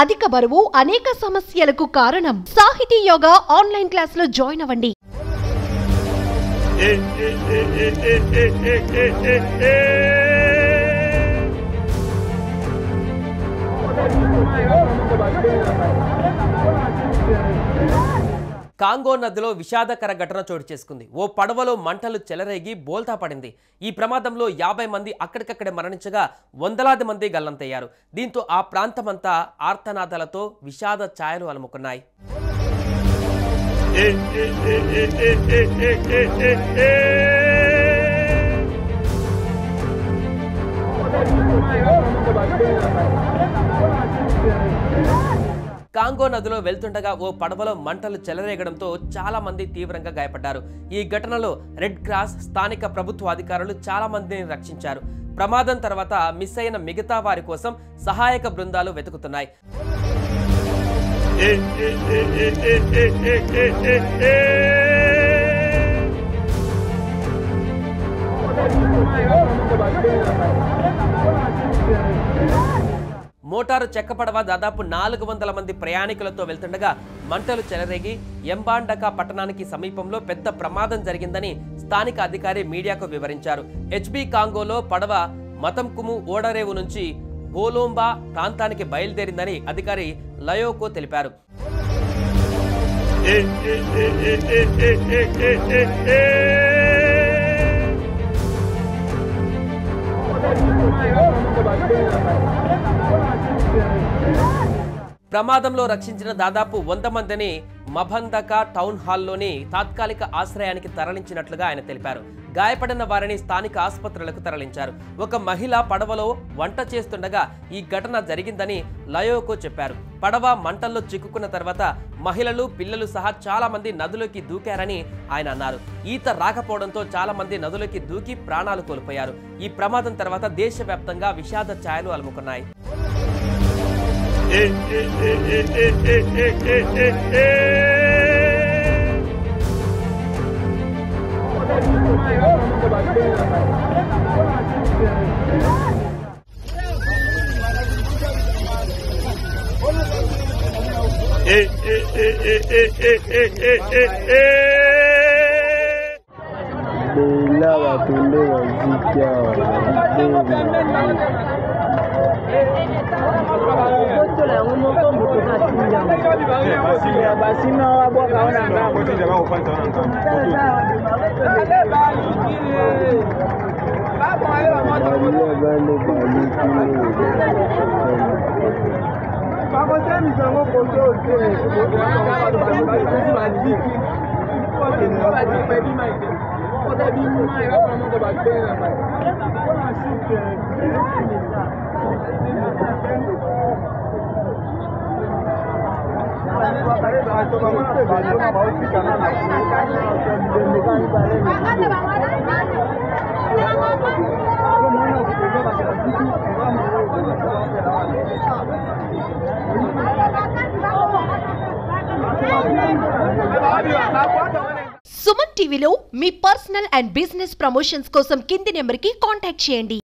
అధిక బరువు అనేక సమస్యలకు కారణం. సాహితీ యోగా ఆన్లైన్ క్లాసులో జాయిన్ అవ్వండి. కాంగో నదిలో విషాదకర ఘటన చోటు చేసుకుంది. ఓ పడవలో మంటలు చెలరేగి బోల్తా పడింది. ఈ ప్రమాదంలో 50 మంది అక్కడికక్కడే మరణించగా వందలాది మంది గల్లంతయ్యారు. దీంతో ఆ ప్రాంతమంతా ఆర్తనాదాలతో విషాద ఛాయలు అలుముకున్నాయి. కాంగో నదిలో వెళ్తుండగా ఓ పడవలో మంటలు చెలరేగడంతో చాలా మంది తీవ్రంగా గాయపడ్డారు. ఈ ఘటనలో రెడ్ క్రాస్, స్థానిక ప్రభుత్వ అధికారులు చాలా మందిని రక్షించారు. ప్రమాదం తర్వాత మిస్ అయిన మిగతా వారి కోసం సహాయక బృందాలు వెతుకుతున్నాయి. మోటారు చెక్క పడవ దాదాపు 400 మంది ప్రయాణికులతో వెళ్తుండగా మంటలు చెలరేగి ఎంబాండకా పట్టణానికి సమీపంలో పెద్ద ప్రమాదం జరిగిందని స్థానిక అధికారి మీడియాకు వివరించారు. హెచ్బి కాంగోలో పడవ మతంకుము ఓడరేవు నుంచి బోలోంబా ప్రాంతానికి బయలుదేరిందని అధికారి లయోకో తెలిపారు. ప్రమాదంలో రక్షించిన దాదాపు 100 మందిని మబందకా టౌన్ హాల్లోని తాత్కాలిక ఆశ్రయానికి తరలించినట్లుగా ఆయన తెలిపారు. గాయపడిన వారిని స్థానిక ఆసుపత్రులకు తరలించారు. ఒక మహిళ పడవలో వంట చేస్తుండగా ఈ ఘటన జరిగిందని లయోకో చెప్పారు. పడవ మంటల్లో చిక్కుకున్న తర్వాత మహిళలు, పిల్లలు సహా చాలా మంది నదిలోకి దూకారని ఆయన అన్నారు. ఈత రాకపోవడంతో చాలా మంది నదులోకి దూకి ప్రాణాలు కోల్పోయారు. ఈ ప్రమాదం తర్వాత దేశవ్యాప్తంగా విషాద ఛాయలు అలుముకున్నాయి. సుమన్ టీవీలో మీ పర్సనల్ అండ్ బిజినెస్ ప్రమోషన్స్ కోసం కింది నెంబర్కి కాంటాక్ట్ చేయండి.